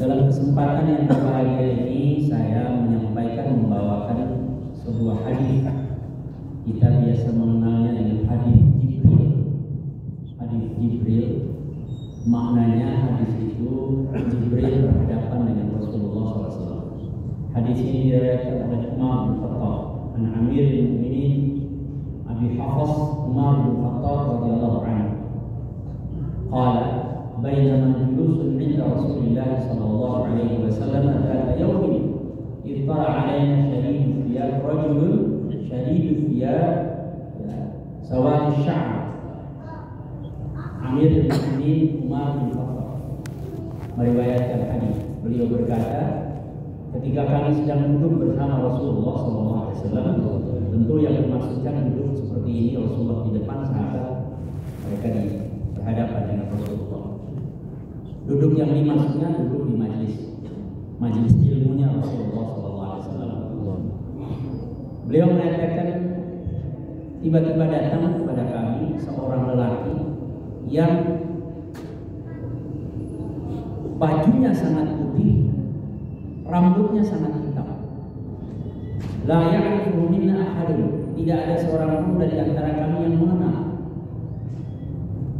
Dalam kesempatan yang berbahagia ini saya membawakan sebuah hadis. Kita biasa mengenalnya dengan hadis Jibril. Hadis Jibril maknanya hadis itu Jibril berhadapan dengan Rasulullah SAW. Hadis ini diriwayatkan oleh Umar bin Khattab, an Amirul Mukminin Abi Hafs Umar bin Khattab radhiyallahu anhu. Qala bainama julusun 'inda Rasulillah sallallahu alaihi wasallam dzata yawmin ittala 'alaina shadidul thiyab rajulun shadidul thiyab sawad asy-sya'r. Amirul Mukminin Umar bin Khattab meriwayatkan hadis. Beliau berkata, ketika kami sedang duduk bersama Rasulullah SAW, tentu yang dimaksudkan duduk seperti ini, Rasulullah di depan, sahabat mereka di berhadapan dengan Rasulullah. Duduk yang dimaksudkan duduk di majelis ilmunya Rasulullah SAW. Beliau mengatakan, tiba-tiba datang kepada kami seorang lelaki yang bajunya sangat putih, rambutnya sangat hitam. La ya'rifu minna ahadun, tidak ada seorang pun dari antara kami yang mengenal.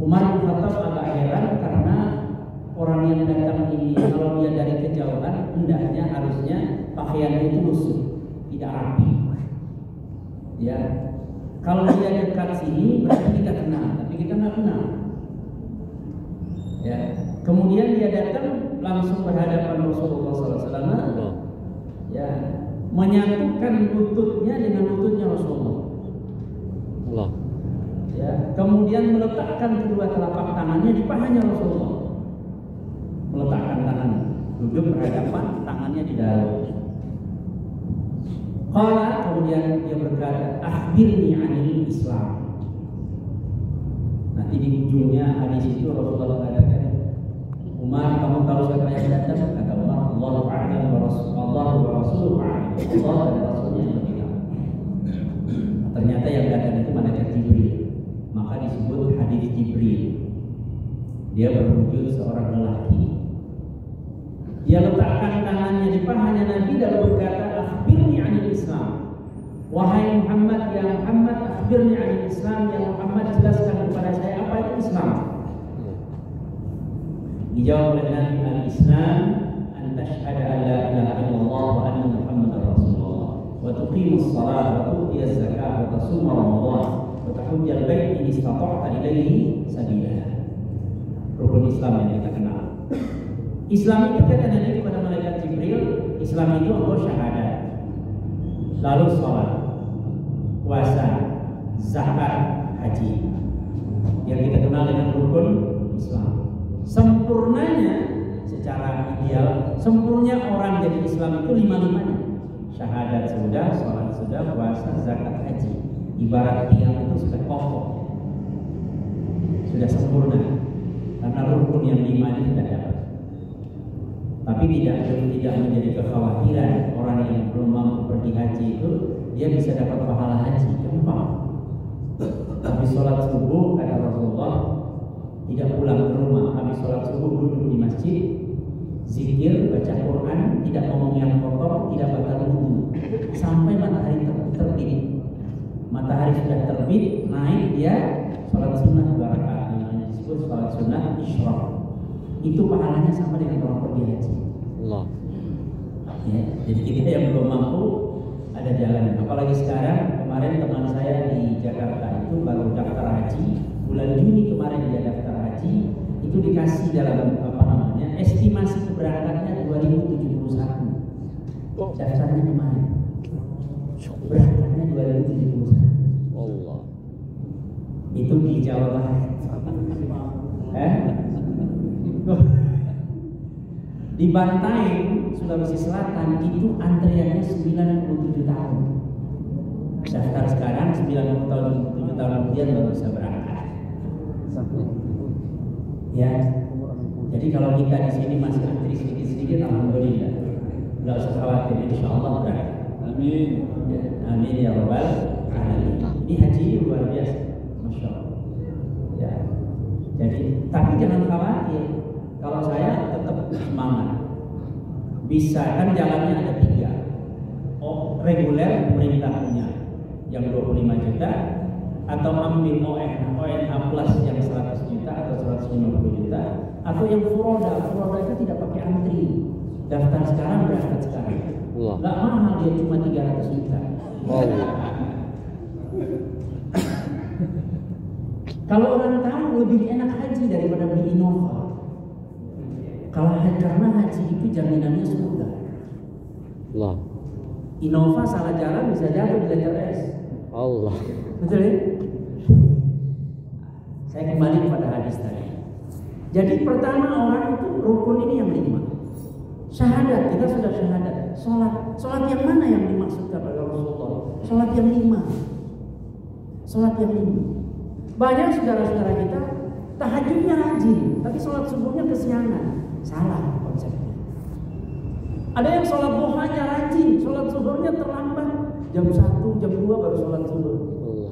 Umar bin Khattab agak heran karena orang yang datang ini kalau dia dari kejauhan hendaknya harusnya pakaiannya itu lusuh, tidak rapi. Ya, kalau dia dekat sini berarti kita kenal, tapi kita nggak kenal. Ya, kemudian dia datang langsung berhadapan Rasulullah SAW. Ya, menyatukan lututnya dengan lututnya Rasulullah. Allah. Ya, kemudian meletakkan kedua telapak tangannya di pahanya Rasulullah. Meletakkan tangan, duduk berhadapan, tangannya di dalam. Qala, kemudian dia berkata, akhbirni 'anil Islam. Nanti di ujungnya hadis itu Rasulullah mengatakan, Umar, kamu tahu siapa yang datang? Kata Umar, Allahu a'lam wa rasuluhu a'lam. Allah dan Rasulnya yang lebih tahu. Ternyata yang datang itu malaikat Jibril. Maka disebut hadis Jibril. Dia berwujud seorang lelaki. Dia letakkan tangannya di pahanya Nabi lalu berkata, akhbirni 'anil Islam. Wahai Muhammad, ya Muhammad, akhbirni 'anil Islam. Ya Muhammad, jelaskan kepada saya apa itu Islam. Dijawab oleh Nabi, al-Islam an tashhada an la ilaha illallah wa anna Muhammadar Rasulullah wa tuqimus shalah wa tu'tiyaz zakah wa tasuma Ramadan wa tahujjal bait in istata'ta ilaihi sabila. Rukun Islam yang kita kenal. Islam itu kata Nabi kepada malaikat Jibril, Islam itu engkau syahadat, lalu sholat, puasa, zakat, haji, yang kita kenal dengan rukun Islam. Sempurnanya secara ideal, sempurna orang jadi Islam itu 5-5-nya. Syahadat sudah, sholat sudah, puasa, zakat, haji. Ibarat tiang itu sudah kokoh, sudah sempurna, karena rukun yang 5 ini sudah dapat. Tapi tidak menjadi kekhawatiran orang yang belum mampu pergi haji itu dia bisa dapat pahala haji, gampang. Habis sholat subuh kata Rasulullah tidak pulang ke rumah, habis sholat subuh duduk di masjid, zikir, baca Quran, tidak ngomong yang kotor, tidak batal wudu sampai matahari terbit. Matahari sudah terbit, naik dia sholat sunnah 2 rakaat, namanya disebut sholat sunnah isyraq. Itu pahalanya sama dengan orang pergi haji. Allah. Ya, jadi kita yang belum mampu ada jalan. Apalagi sekarang, kemarin teman saya di Jakarta itu baru daftar haji. Bulan Juni kemarin dia daftar haji, itu dikasih dalam estimasi keberangkatannya 2071. Daftarnya kemarin. Berangkatnya 2071. Allah. Itu di Jawa Barat. Di Bantaeng, Sulawesi Selatan itu antriannya 97 tahun. Daftar sekarang 97 tahun kemudian baru bisa berangkat. Ya, jadi kalau kita di sini masih antri sedikit-sedikit, alhamdulillah, nggak usah khawatir, insya Allah berangkat. Amin. Ya, amin ya rabbal alamin. Ini haji luar biasa, masya Allah. Ya, jadi tapi jangan khawatir. Kalau saya tetap semangat, Bisa, kan jalannya ada 3. Reguler pemerintah punya yang 25 juta, atau ambil ONH plus yang 100 juta atau 150 juta, atau yang Furoda itu tidak pakai antri, daftar sekarang berangkat sekarang. Nggak mahal, dia cuma 300 juta. Kalau orang tahu lebih enak haji daripada beli Innova. Karena haji itu jaminannya surga. Innova salah jalan bisa jatuh di letter S. Allah. Betul ya? Saya kembali kepada hadis tadi. Jadi pertama orang itu rukun ini yang 5. Syahadat, kita sudah syahadat. Sholat yang mana yang dimaksudkan oleh Rasulullah? Sholat yang 5. Sholat yang 5. Banyak saudara-saudara kita tahajudnya rajin, tapi sholat subuhnya kesiangan. Salah konsepnya. Ada yang sholat duhanya rajin, sholat zuhurnya terlambat. Jam 1, jam 2 baru sholat zuhur.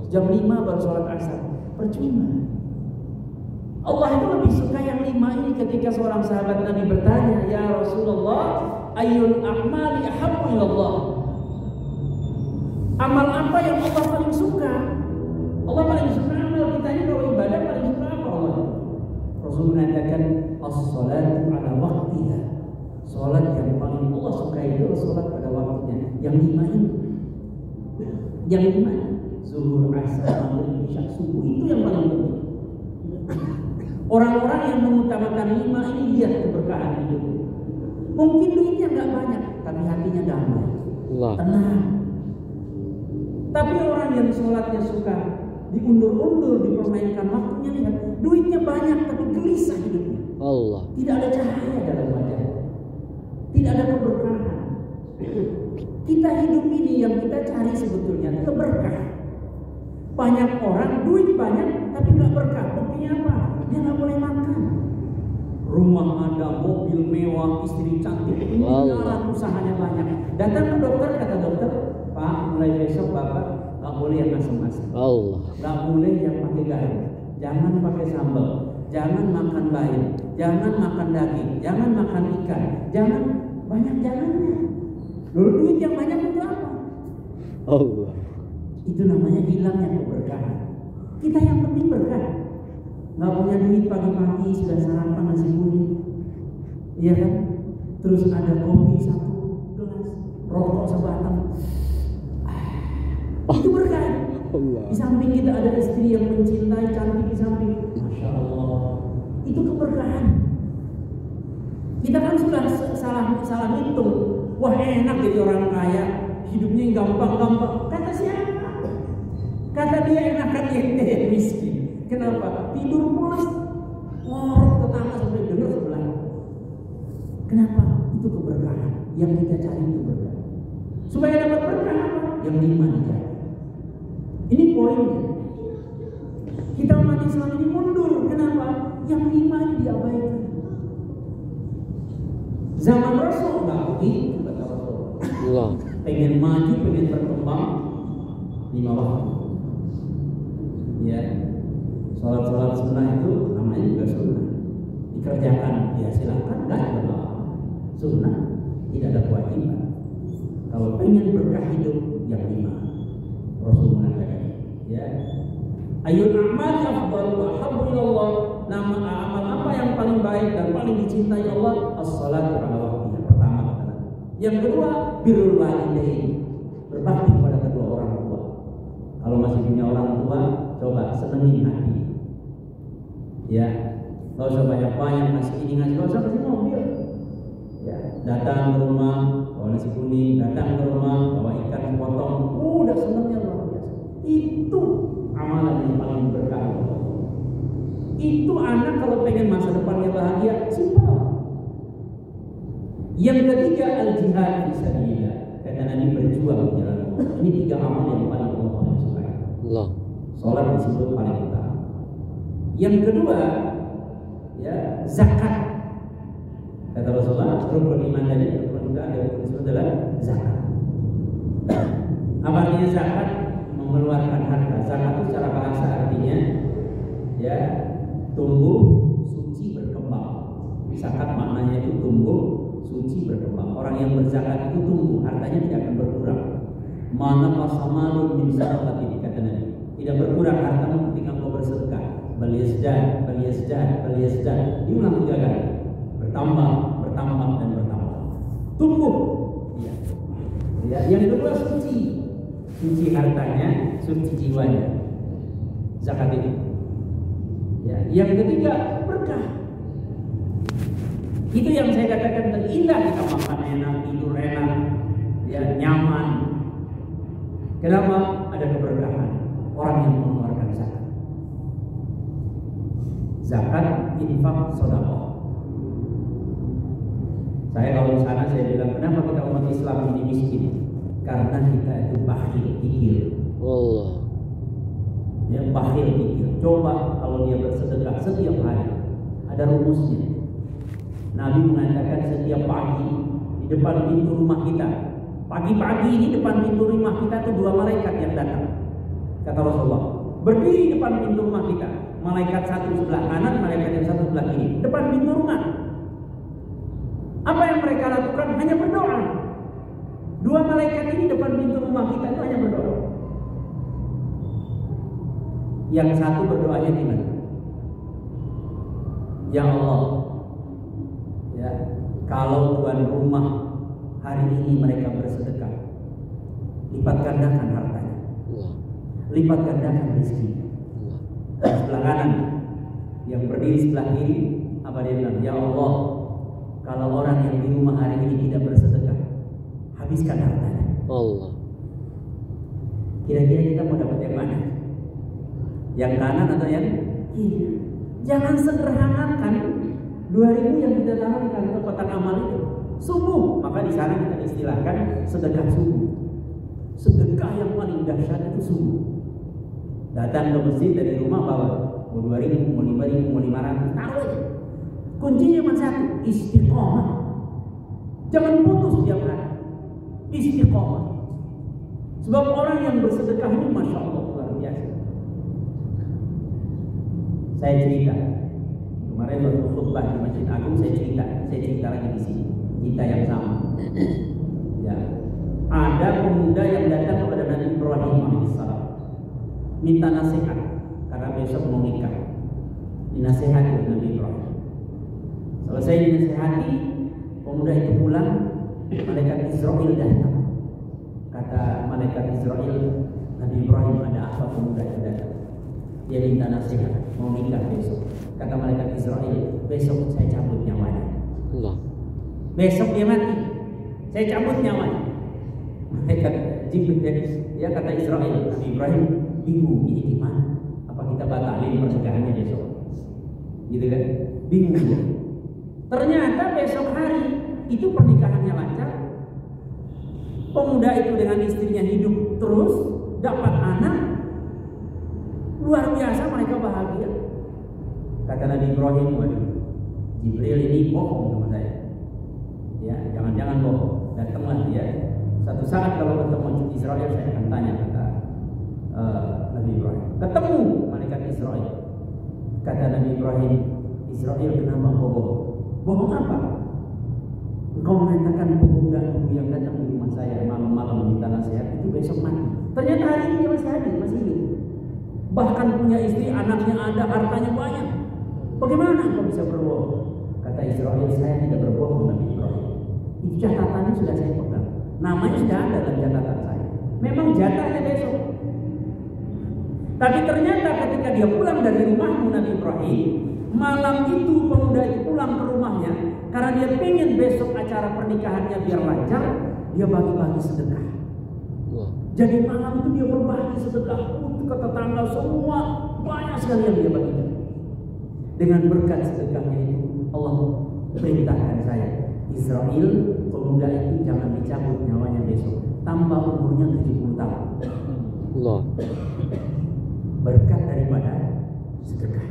Jam 5 baru sholat asar. Percuma. Allah itu lebih suka yang 5 ini. Ketika seorang sahabat Nabi bertanya, "Ya Rasulullah, ayyul a'mali ahabbu ilallah?" Amal apa yang Allah paling suka? Allah paling suka amal kita ini, kalau ibadah paling suka apa Allah? Rasul mengatakan as-salatu ala waqtiha. Salat yang paling Allah suka itu salat pada waktunya. Yang 5 ini. Yang 5 zuhur, asar, maghrib, isya, subuh itu yang paling penting. Orang-orang yang mengutamakan 5 ini lihat keberkahan hidup. Mungkin duitnya nggak banyak, tapi hatinya damai, tenang. Tapi orang yang sholatnya suka diundur-undur, dipermainkan waktunya, lihat duitnya banyak tapi gelisah hidupnya. Allah. Tidak ada cahaya dalam wajah, tidak ada keberkahan. Kita hidup ini yang kita cari sebetulnya keberkahan. Banyak orang duit banyak tapi nggak berkah. Buktinya apa? Dia nggak boleh makan. Rumah ada, mobil mewah, istri cantik, jalan usahanya banyak. Datang ke dokter, kata dokter, "Pak, mulai besok Bapak nggak boleh yang asam-asam. Nggak boleh yang pakai garam. Jangan pakai sambal. Jangan makan bayam. Jangan makan daging. Jangan makan ikan. Jangan banyak jangannya." Lalu duit yang banyak itu apa? Allah. Itu namanya hilangnya keberkahan. Kita yang penting berkah. Nggak punya duit, pagi-pagi sudah sarapan nasi kuning, iya kan? Terus ada kopi 1 gelas, rokok sebatang. Itu berkah. Di samping kita ada istri yang mencintai, cantik di samping, Masya Allah. Itu keberkahan. Kita kan sudah salah hitung. Wah, enak jadi orang kaya, hidupnya gampang-gampang. Kata siapa? Kata dia enakan yang miskin. Kenapa? Tidur pulas, ngorok tetangga sampai dengar sebelah. Kenapa? Itu keberkahan. Yang kita cari itu berkah. Supaya dapat berkah apa? Yang 5 dicari. Ini poinnya. Kita umat Islam ini mundur. Kenapa? Yang 5 ini diabaikan. Zaman Rasul nggak begitu, kata Rasul. Pengen maju, pengen berkembang, 5 waktu. Ya. Sholat sunnah itu namanya juga sunnah. Dikerjakan, ya silakan, nggak ada masalah. Sunnah, tidak ada kewajiban. Kalau pengen berkah hidup, yang 5. Rasul mengatakan, ya, ayyul a'mali afdalu wa habbu ilallah. Nama amal apa yang paling baik dan paling dicintai Allah? As-salatu ala waqtiha. Pertama kata. Yang kedua, birrul walidain. Berbakti kepada kedua orang tua. Kalau masih punya orang tua, coba senengin hati. Ya, nggak usah banyak-banyak ngasih ini ngasih, nggak usah kasih mobil. Ya, datang ke rumah bawa nasi kuning, datang ke rumah bawa ikan potong, udah senangnya luar biasa. Itu amalan yang paling berkah. Itu anak kalau pengen masa depannya bahagia, simpel. Yang ketiga, al-jihad fisabilillah. Kata Nabi, berjuang di jalan Allah. Ini 3 amal yang paling Allah sukai. Sholat disebut paling utama. Yang kedua, ya, zakat. Kata Rasulullah, rukun iman tadi, rukun Islam adalah zakat. Apa artinya zakat? Mengeluarkan harta. Zakat itu secara bahasa artinya, ya, tumbuh, suci, berkembang. Zakat maknanya itu tumbuh, suci berkembang. Orang yang berzakat itu tumbuh, hartanya tidak akan berkurang. Mana qasamalun min sadaqatin, kata Nabi. Tidak berkurang hartamu ketika engkau bersedekah. Bal yazdad. Diulang 3 kali. Bertambah dan bertambah. Tumbuh. Ya. Ya. Yang kedua suci hartanya, suci jiwanya. Zakat itu. Ya. Yang ketiga berkah. Itu yang saya katakan tadi, indah kita makan enak, tidur enak, ya nyaman. Kenapa? Ada keberkahan. Orang yang mengeluarkan zakat. Zakat, infak, sedekah. Saya kalau di sana saya bilang, kenapa kita umat Islam ini miskin? Karena kita itu bakhil, kikir. Allah. Ya, bakhil, kikir. Coba kalau dia bersedekah setiap hari, ada rumusnya. Nabi mengatakan setiap pagi di depan pintu rumah kita, pagi-pagi ini depan pintu rumah kita itu 2 malaikat yang datang. Kata Rasulullah, berdiri depan pintu rumah kita, malaikat satu sebelah kanan, malaikat yang satu sebelah kiri, depan pintu rumah. Apa yang mereka lakukan? Hanya berdoa. 2 malaikat ini depan pintu rumah kita itu hanya berdoa. Yang satu berdoanya gimana? Ya Allah, ya, kalau tuan rumah hari ini mereka bersedekah, lipat gandakan hartanya, lipat gandakan rezeki. Sebelah kanan, yang berdiri sebelah kiri, apa dia bilang? Ya Allah, kalau orang yang di rumah hari ini tidak bersedekah, habiskan hartanya. Allah. Kira-kira kita mau dapat yang mana? Yang kanan atau yang kiri? Jangan sederhanakan 2.000 yang kita taruh di kantong kotak amal itu. Subuh, maka di sana kita istilahkan sedekah subuh. Sedekah yang paling dahsyat itu subuh. Datang ke masjid dari rumah bawa mau 2.000, mau 5.000, mau 500, taruh aja. Kuncinya cuma satu, istiqomah. Jangan putus tiap hari. Istiqomah. Sebab orang yang bersedekah ini masya Allah luar biasa. Saya cerita. Kemarin waktu khutbah di Masjid Agung saya cerita lagi di sini, cerita yang sama. Ya, ada pemuda yang datang kepada Nabi Ibrahim alaihissalam, minta nasihat karena besok mau nikah. Dinasihati oleh Nabi Ibrahim. Selesai dinasihati, pemuda itu pulang, malaikat Israel datang. Kata malaikat Israel, Nabi Ibrahim, ada apa pemuda itu datang? Dia minta nasihat, mau nikah besok. Kata malaikat Israel, besok saya cabut nyawanya. Allah. Besok dia mati, saya cabut nyawanya. Malaikat Jibril, ya kata Israel, Nabi Ibrahim bingung, ini gimana? Apa kita batalin pernikahannya besok? Gitu kan? Bingung ya. Ternyata besok hari itu pernikahannya lancar. Pemuda itu dengan istrinya hidup terus, dapat anak. Luar biasa, mereka bahagia. Kata Nabi Ibrahim, waduh, Jibril ini bohong sama saya. Ya, jangan-jangan bohong. Datanglah dia. Satu saat kalau ketemu Israel saya akan tanya, kata Nabi Ibrahim. Ketemu malaikat Israel. Kata Nabi Ibrahim, Israel kenapa kau bohong? Bohong apa? Engkau mengatakan pemuda dulu yang datang di rumah saya malam-malam minta nasihat itu besok mati. Ternyata hari ini dia masih hadir, masih hidup. Bahkan punya istri, anaknya ada, hartanya banyak. Bagaimana engkau bisa berbohong? Kata Israel, saya tidak berbohong Nabi Ibrahim. Itu catatannya sudah saya pegang. Namanya sudah ada dalam catatan saya. Memang jatahnya besok. Tapi ternyata ketika dia pulang dari rumahmu Nabi Ibrahim, malam itu pemuda itu pulang ke rumahnya karena dia pengen besok acara pernikahannya biar lancar, dia bagi-bagi sedekah. Jadi malam itu dia berbagi sedekah ke tetangga semua, banyak sekali yang dia bagikan. Dengan berkat sedekahnya itu Allah perintahkan saya, Israel, pemuda itu jangan dicabut nyawanya besok, tambah umurnya 70 tahun. Allah. Berkat daripada sedekah.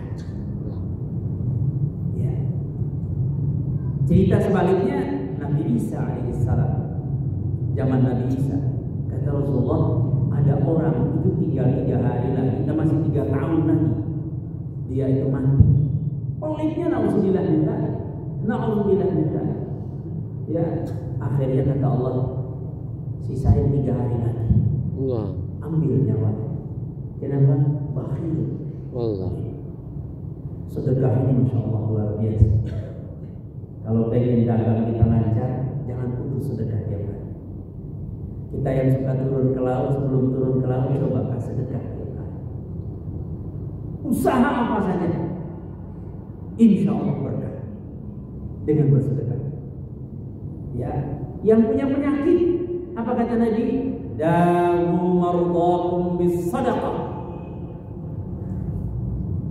Ya. Cerita sebaliknya Nabi Isa alaihissalam. Zaman Nabi Isa, kata Rasulullah, ada orang itu tinggal 3 hari lagi, kita masih 3 tahun lagi, dia itu mati. Pelitnya na'udzubillah minta. Ya, akhirnya kata Allah, sisain 3 hari lagi. Allah. Ambil nyawanya. Kenapa? Bakhil. Allah. Sedekah ini Masya Allah luar biasa. Kalau pengen dagang kita lancar, jangan putus sedekah tiap hari. Kita yang suka turun ke laut, sebelum turun ke laut coba kasih sedekah tiap hari. Usaha apa saja, insya Allah berkah dengan bersedekah. Ya, yang punya penyakit, apa kata Nabi? Dawu mardakum bis sadaqah.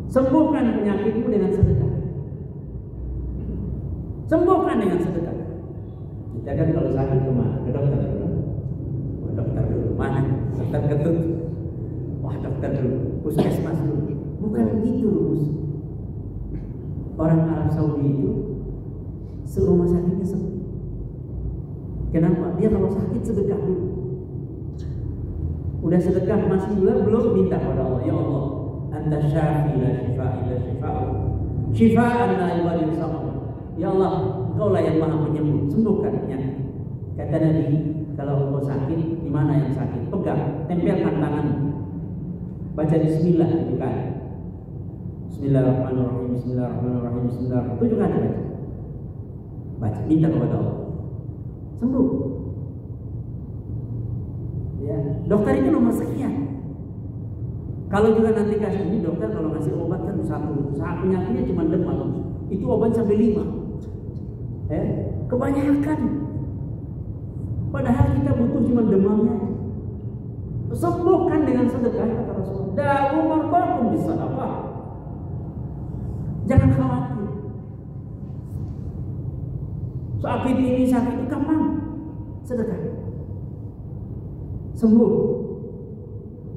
Sembuhkan penyakitmu dengan sedekah. Sembuhkan dengan sedekah. Kita kan kalau sakit kemana? Ke dokter dulu. Ke dokter dulu. Mana? Dokter ketut. Wah, dokter dulu. Puskesmas dulu. Bukan begitu, Rumus. Orang Arab Saudi itu rumah sakitnya sepi. Kenapa? Dia kalau sakit sedekah dulu. Udah sedekah masih belum minta pada Allah, ya Allah, Anta syafi la shifa illa shifa'u, shifa'an la yughadiru saqama. Ya Allah, Engkaulah yang Maha Penyembuh, sembuhkan penyakit. Kata Nabi, kalau engkau sakit, di mana yang sakit? Pegang, tempelkan tangan. Baca bismillah 7 kali. Bismillahirrahmanirrahim, bismillahirrahmanirrahim, bismillahirrahmanirrahim. 7 kali baca. Baca, minta kepada Allah. Sembuh. Ya, dokter itu nomor sekian. Kalau juga nanti kasih ini dokter kalau ngasih obat kan satu, saat penyakitnya cuma demam, itu obat sampai 5. Kebanyakan. Padahal kita butuh cuma demamnya. Sembuhkan dengan sedekah kata Rasulullah. Dawu mardakum bis sadaqah. Jangan khawatir. Sakit ini sakit itu kapan? Sedekah. Sembuh.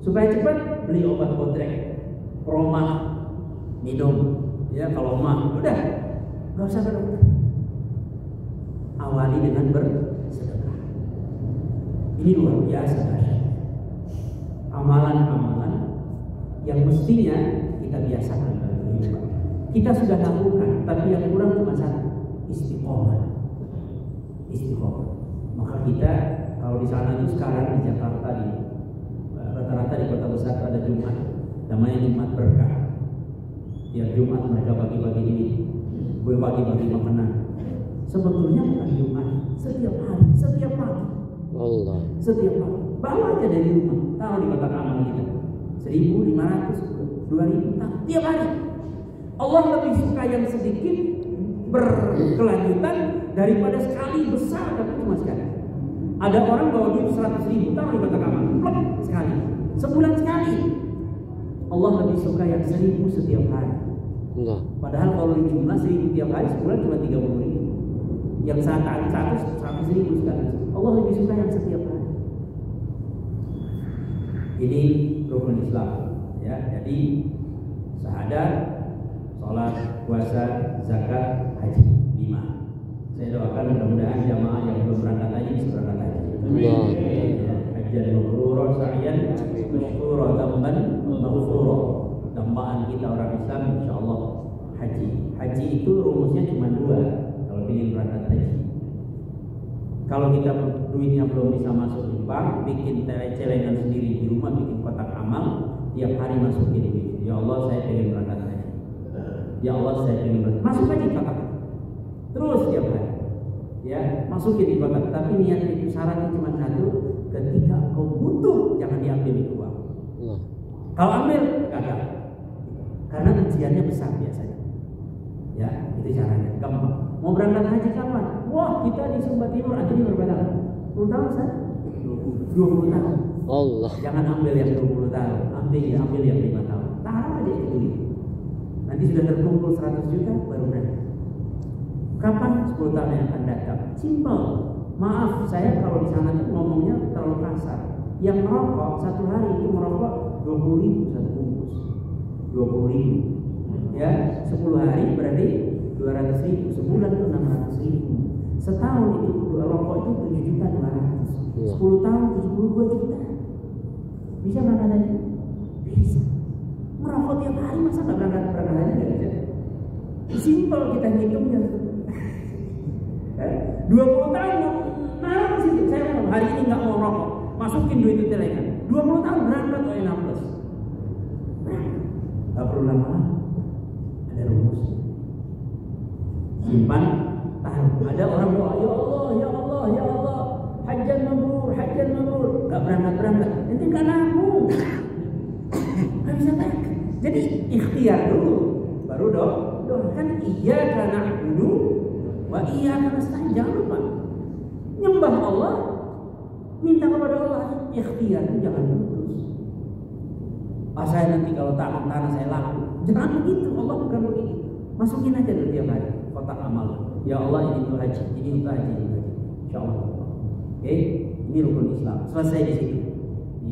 Supaya cepat beli obat bodrek, promah, minum. Ya kalau mah udah nggak usah ke dokter. Awali dengan bersedekah. Ini luar biasa dahsyat. Amalan-amalan yang mestinya kita biasakan dalam kehidupan. Kita sudah lakukan, tapi yang kurang cuma satu, istiqomah. Istiqomah. Maka kita kalau di sana itu sekarang di Jakarta rata-rata di kota besar ada Jumat, namanya Jumat Berkah. Tiap Jumat mereka bagi-bagi ini, gue bagi-bagi makanan. Sebetulnya bukan Jumat, setiap hari, setiap pagi. Allah. Setiap pagi. Bawa aja dari rumah, taruh di kotak amal kita. 1.500, 2.000, tiap hari. Allah lebih suka yang sedikit berkelanjutan daripada sekali besar tapi cuma sekali. Ada orang bawa duit 100.000 taruh di kotak amal, plek sekali, sebulan sekali. Allah lebih suka yang 1.000 setiap hari. Enggak. Padahal kalau di jumlah 1.000 tiap hari sebulan cuma 30.000. Yang saat 100.000 sekali. Allah lebih suka yang setiap hari. Ini rukun Islam, ya. Jadi syahadat, sholat, puasa, zakat, haji 5. Saya doakan mudah-mudahan jamaah yang belum berangkat haji bisa berangkat haji. Hajjan mabrur, sa'yan mashkura, dzamban maghfura. Dambaan kita orang Islam insyaallah haji. Haji itu rumusnya cuma 2 kalau ingin berangkat haji. Kalau kita duitnya belum bisa masuk di bank, bikin celengan sendiri di rumah, bikin kotak amal, tiap hari masukin duit. Ya Allah, saya pengen berangkat haji. Ya Allah, saya pengen berangkat. Masuk aja kotak. Terus tiap hari. Ya, masukin di kotak. Tapi niat itu syaratnya cuma 1, ketika kau butuh jangan diambil itu uang. Kalau ambil gagal. Karena ujiannya besar biasanya. Ya, itu caranya. Gampang. Mau berangkat haji kapan? Wah, kita di Sumba Timur aja ini berapa tahun? 10 tahun saya? 20 tahun. Allah. Jangan ambil yang 20 tahun, ambil yang 5 tahun. Taruh aja itu duit. Nanti sudah terkumpul 100 juta baru berangkat. Kapan? 10 tahun yang akan datang. Simple. Maaf, saya kalau di sana tuh ngomongnya terlalu kasar. Yang merokok satu hari itu merokok 20.000 satu bungkus. 20.000. Ya, 10 hari berarti 200.000, sebulan itu 600.000. Setahun itu rokok itu 7.200.000. 10 tahun 72 juta. Bisa berangkat haji? Bisa. Merokok tiap hari masa nggak berangkat haji nggak bisa? Simpel kita ngitungnya. 20 tahun naruh di situ. Saya ngomong hari ini nggak mau rokok, masukin duit itu telengan. 20 tahun berangkat ke Enam-Plus. Nggak perlu lama, ada rumus. Simpan, taruh. Ada orang doa, ya Allah, ya Allah, ya Allah, hajjan mabrur, hajjan mabrur. Nggak berangkat, nanti nggak nabung. Nggak bisa baik. Jadi ikhtiar dulu, baru doakan iyyaka na'budu wa iyyaka nasta'in. Jangan lupa nyembah Allah, minta kepada Allah, ikhtiar itu jangan putus. Saya nanti kalau tanah saya laku, jangan begitu. Allah bukan begitu. Masukin aja dulu tiap hari kotak amal. Ya Allah, ini untuk haji, ini untuk haji, ini haji. Insyaallah. Oke, ini rukun Islam. Selesai di situ.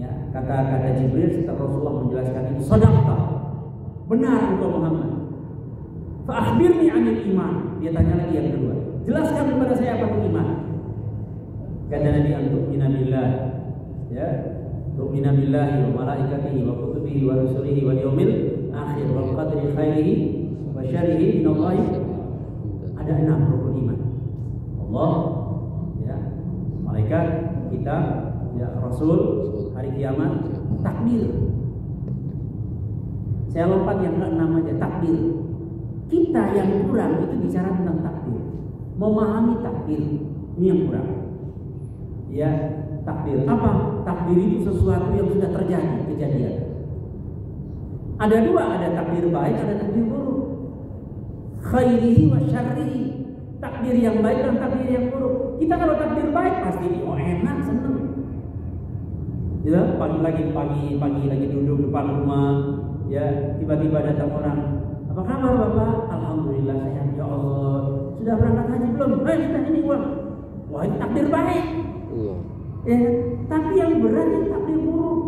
Ya, kata Jibril setelah Rasulullah menjelaskan itu, sadaqta. Benar engkau Muhammad. Fa akhbirni 'anil iman. Dia tanya lagi yang kedua. Jelaskan kepada saya apa itu iman. Kata Nabi, antu'mina billah. Ya. Tu'mina billahi wa malaikatihi wa kutubihi wa rusulihi wal yawmil akhir wal qadri khairihi wa syarrihi minallahi. Ada 6 rukun iman. Allah, ya, malaikat, kitab, ya, Rasul, hari kiamat, takdir. Saya lompat yang ke-6 aja, takdir. Kita yang kurang itu bicara tentang takdir. Memahami takdir, ini yang kurang. Ya, takdir. Apa? Takdir itu sesuatu yang sudah terjadi, kejadian. Ada dua, ada takdir baik, ada takdir buruk. Khairihi wa syarrihi. Takdir yang baik dan takdir yang buruk. Kita kalau takdir baik pasti enak, senang. Ya, pagi lagi duduk depan rumah, ya, tiba-tiba datang orang. Apa kabar Bapak? Alhamdulillah sehat ya Allah. Sudah berangkat haji belum? Kita ini uang. Wah, itu takdir baik. Ya, tapi yang berat itu takdir buruk.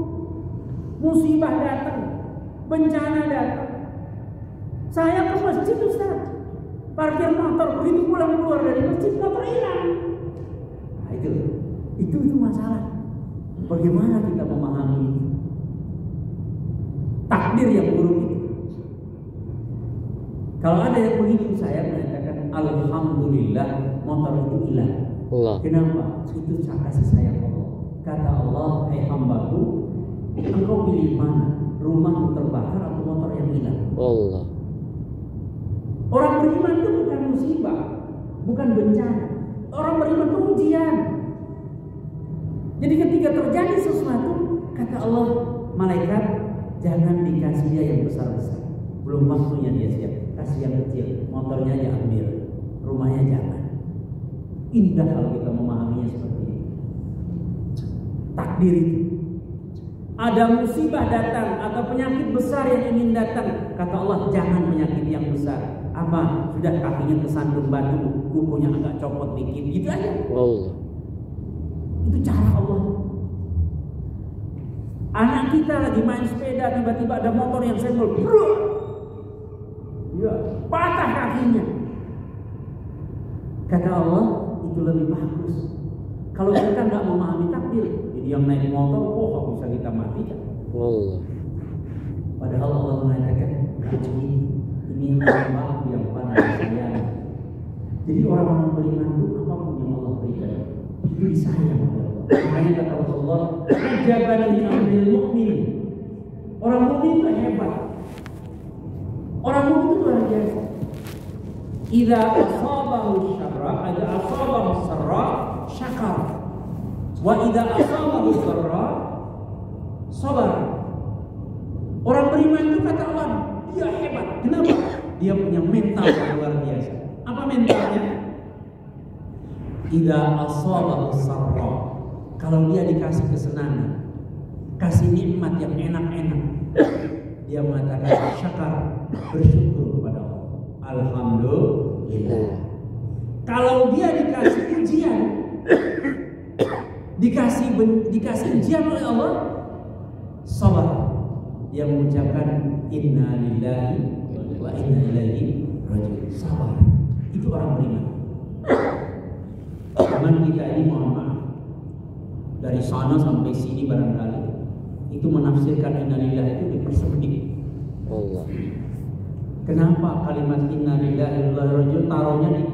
Musibah datang, bencana datang. Saya ke masjid Ustaz, parkir motor, begitu pulang keluar dari masjid motor hilang. Nah, itu masalah. Bagaimana kita memahami takdir yang buruk itu? Kalau ada yang begitu, saya mengatakan alhamdulillah motor itu hilang. Kenapa? Itu kasih sayang Allah. Kata Allah, hai hambaku, engkau pilih mana? Rumahmu terbakar atau motor yang hilang? Allah. Orang beriman itu bukan musibah, bukan bencana. Orang beriman itu ujian. Jadi ketika terjadi sesuatu, kata Allah, malaikat, jangan dikasih dia yang besar-besar. Belum waktunya dia siap. Kasih yang kecil, motornya aja ambil, rumahnya jangan. Indah kalau kita memahaminya seperti ini. Takdir itu. Ada musibah datang atau penyakit besar yang ingin datang, kata Allah, jangan penyakit yang besar. Apa? Sudah kakinya kesandung batu, kukunya agak copot dikit, gitu aja. Allah. Itu cara Allah. Anak kita lagi main sepeda, tiba-tiba ada motor yang senggol, ya, patah kakinya. Kata Allah, itu lebih bagus. Kalau kita nggak memahami takdir, jadi yang naik motor, kok bisa kita matikan? Allah. Padahal Allah mengatakan, ini hamba yang paling sayang. Jadi orang-orang beriman itu apapun yang Allah berikan, itu disayang oleh Allah. Makanya kata Rasulullah, ajaban li amril mu'min. Orang mukmin itu hebat. Orang mukmin itu luar biasa. Idza asabahu syarra, idza asabahu sarra, syakar. Wa idza asabahu dharra, sabar. Orang beriman itu kata Allah, dia hebat. Kenapa? Dia punya mental yang luar biasa. Apa mentalnya? Idza asabahu sarra, kalau dia dikasih kesenangan, kasih nikmat yang enak-enak, dia mengatakan syakar, bersyukur kepada Allah. Alhamdulillah. Kalau dia dikasih ujian, dikasih ujian oleh Allah, sabar. Dia mengucapkan inna lillahi wa inna ilaihi raji'un. Sabar. Itu orang beriman. Teman kita ini, mohon maaf, dari sana sampai sini barangkali itu menafsirkan innalillah itu dipersempit. Allah. Kenapa kalimat innalillah wa inna ilaihi raji'un taruhnya di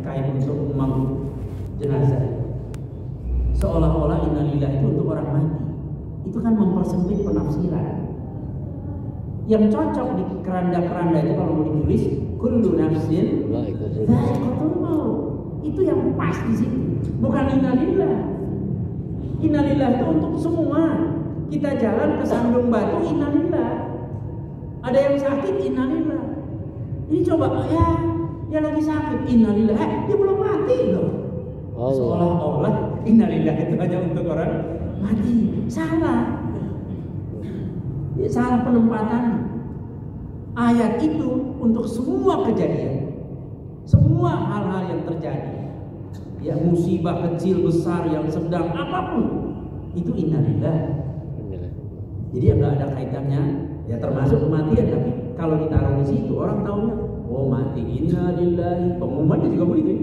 kain untuk memangku? itu kan mempersempit penafsiran. Yang cocok di keranda-keranda itu kalau mau ditulis kullu nafsin dha'iqatul maut. Itu yang pas di situ. Bukan innalillah. Innalillah itu untuk semua. Kita jalan ke sandung batu innalillah. Ada yang sakit innalillah. Ini coba ya lagi sakit innalillah. Dia belum mati loh. Seolah-olah innalillah itu hanya untuk orang mati. Salah. Salah penempatan. Ayat itu untuk semua kejadian, semua hal-hal yang terjadi, ya musibah kecil besar yang sedang apapun itu innalillah. Jadi nggak ada kaitannya, ya termasuk kematian. Tapi kalau ditaruh di situ orang tahunya, oh mati innalillahi. Pengumumannya juga begitu,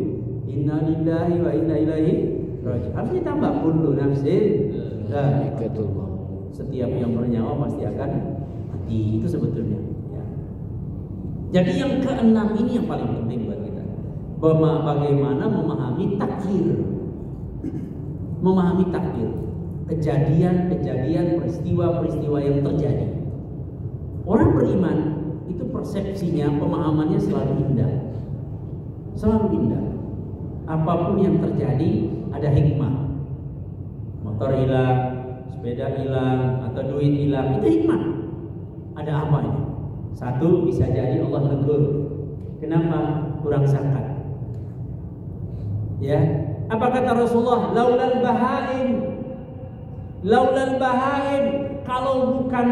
innalillahi wa inna ilaihi raji'un. Harus ditambah kullu nafsin dha'iqatul maut. Setiap yang bernyawa pasti akan mati. Itu sebetulnya. Ya. Jadi yang keenam ini yang paling penting buat kita. Bagaimana memahami takdir. Memahami takdir. Kejadian-kejadian, peristiwa-peristiwa yang terjadi. Orang beriman itu persepsinya, pemahamannya selalu indah. Selalu indah. Apapun yang terjadi ada hikmah. Motor hilang, sepeda hilang, atau duit hilang, itu hikmah. Ada apa ini? Satu, bisa jadi Allah negur. Kenapa? Kurang zakat. Ya, apa kata Rasulullah? Laulal bahaim, kalau bukan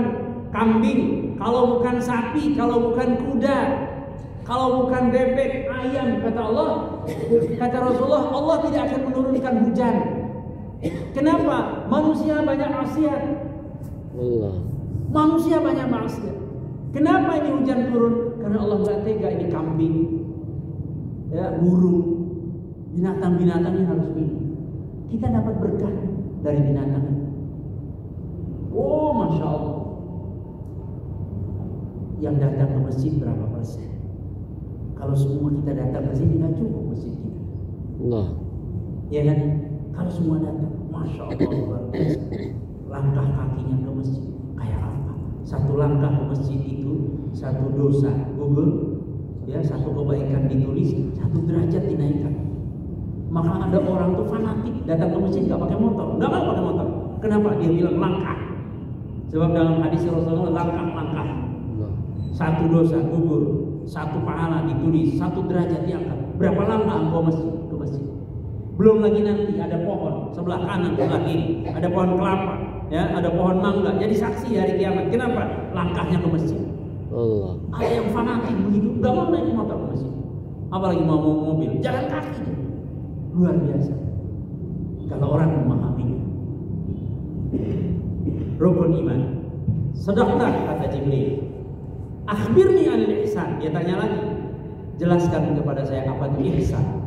kambing, kalau bukan sapi, kalau bukan kuda, kalau bukan bebek, ayam, kata Allah, kata Rasulullah, Allah tidak akan menurunkan hujan. Kenapa? Manusia banyak maksiat. Manusia banyak maksiat. Kenapa ini hujan turun? Karena Allah nggak tega ini kambing, ya burung, binatang-binatang yang harus minum. Kita dapat berkah dari binatang. Oh, masya Allah. Yang datang ke masjid berapa persen? Kalau semua kita datang ke sini nggak cukup masjid kita. Allah. Ya kan? Kalau semua datang, masya Allah luar biasa. Langkah kakinya ke masjid kayak apa? Satu langkah ke masjid itu satu dosa gugur, ya satu kebaikan ditulis, satu derajat dinaikkan. Maka ada orang tuh fanatik datang ke masjid nggak pakai motor, nggak mau pakai motor. Kenapa? Dia bilang langkah. Sebab dalam hadis Rasulullah langkah-langkah. Satu dosa gugur, satu pahala ditulis, satu derajat diangkat. Berapa langkah engkau ke masjid? Belum lagi nanti ada pohon sebelah kanan, sebelah kiri, ada pohon kelapa, ya, ada pohon mangga. Jadi saksi hari kiamat. Kenapa? Langkahnya ke masjid. Allah. Ada yang fanatik begitu, nggak mau naik motor ke masjid, apalagi mau mobil, jalan kaki. Luar biasa. Kalau orang memahaminya. Rukun iman. Sedekah kata Jibril. Akhbirni anil ihsan. Dia tanya lagi. Jelaskan kepada saya apa itu ihsan.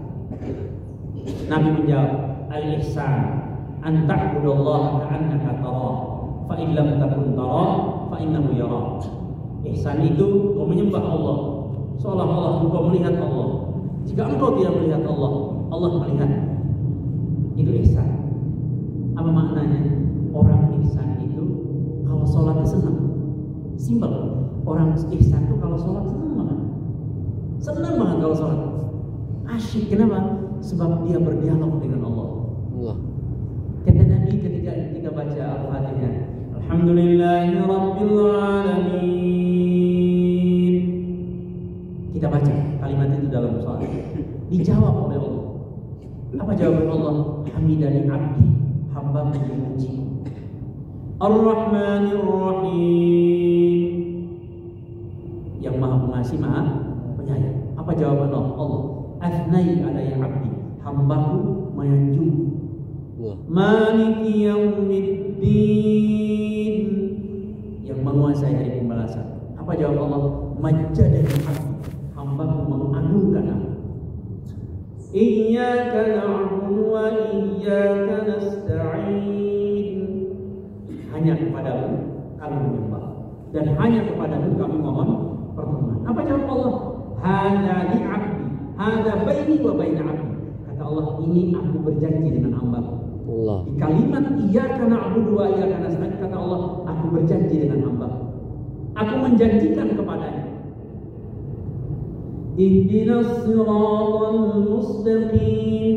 Nabi menjawab, al-ihsan an ta'budallaha ka'annaka tarah, fa in lam takun tarah, fa innahu yarah. Ihsan itu kau menyembah Allah seolah-olah engkau melihat Allah. Jika engkau tidak melihat Allah, Allah melihat. Itu ihsan. Apa maknanya? Orang ihsan itu kalau sholat senang. Simpel. Orang ihsan itu kalau sholat senang banget. Senang banget kalau sholat. Asyik. Kenapa? Sebab dia berdialog dengan Allah. Kata Nabi ketika baca Al-Fatihah, Alhamdulillahirabbil alamin. Kita baca kalimat itu dalam sholat. Dijawab oleh Allah. Apa jawaban Allah? Hamidani abdi, hamba memuji. Ar-Rahmanir Rahim, yang maha pengasih maha penyayang. Apa jawaban Allah? Athnai alayya abdi, hambaku menyanjung. Maliki yaumiddin, yang menguasai hari pembalasan. Apa jawab Allah? Majjadani abdi, hambaku mengagungkan aku. Iyyaka na'budu wa iyyaka nasta'in, hanya kepadamu kami menyembah dan hanya kepadamu kami mohon pertolongan. Apa jawab Allah? Hadza li 'abdi, hadza baini wa baina 'abdi. Kata Allah, ini aku berjanji dengan hambaku. Allah. Di kalimat iyyaka na'budu wa iyyaka nasta'in kata Allah, aku berjanji dengan hamba. Aku menjanjikan kepadanya. Ihdinas siratal mustaqim.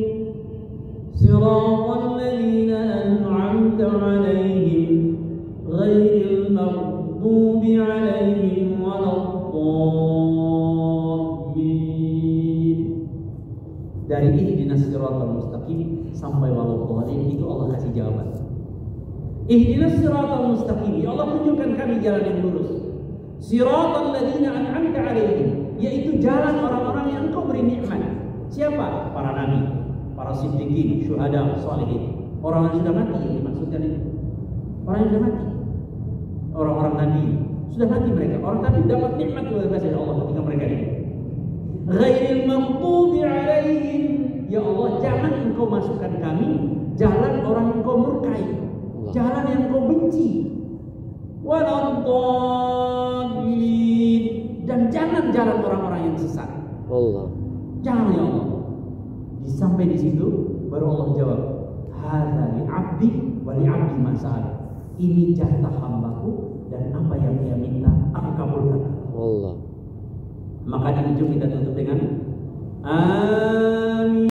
Siratal ladzina an'amta 'alaihim ghairil maghdubi 'alaihim waladdallin. Dari ihdinas siratal mustaqim sampai waladdallin itu Allah kasih jawaban. Ihdinas siratal mustaqim, ya Allah tunjukkan kami jalan yang lurus. Siratal ladzina an'amta 'alaihim, yaitu jalan orang-orang yang Engkau beri nikmat. Siapa? Para nabi, para siddiqin, syuhada, sholihin. Orang yang sudah mati yang dimaksudkan itu. Orang yang sudah mati. Orang-orang nabi sudah mati mereka. Orang tapi dapat nikmat dari Allah ketika mereka hidup. Ghairil maghdubi 'alaihim, ya Allah jangan Engkau masukkan kami jalan orang yang Engkau murkai, jalan yang Engkau benci. Waladdallin, dan jangan jalan orang-orang yang sesat. Allah. Jangan ya Allah. Sampai di situ baru Allah jawab, hadza li 'abdi wa li 'abdi ma sa'al. Ini jatah hambaku dan apa yang dia minta aku kabulkan. Allah. Maka di ujung kita tutup dengan amin.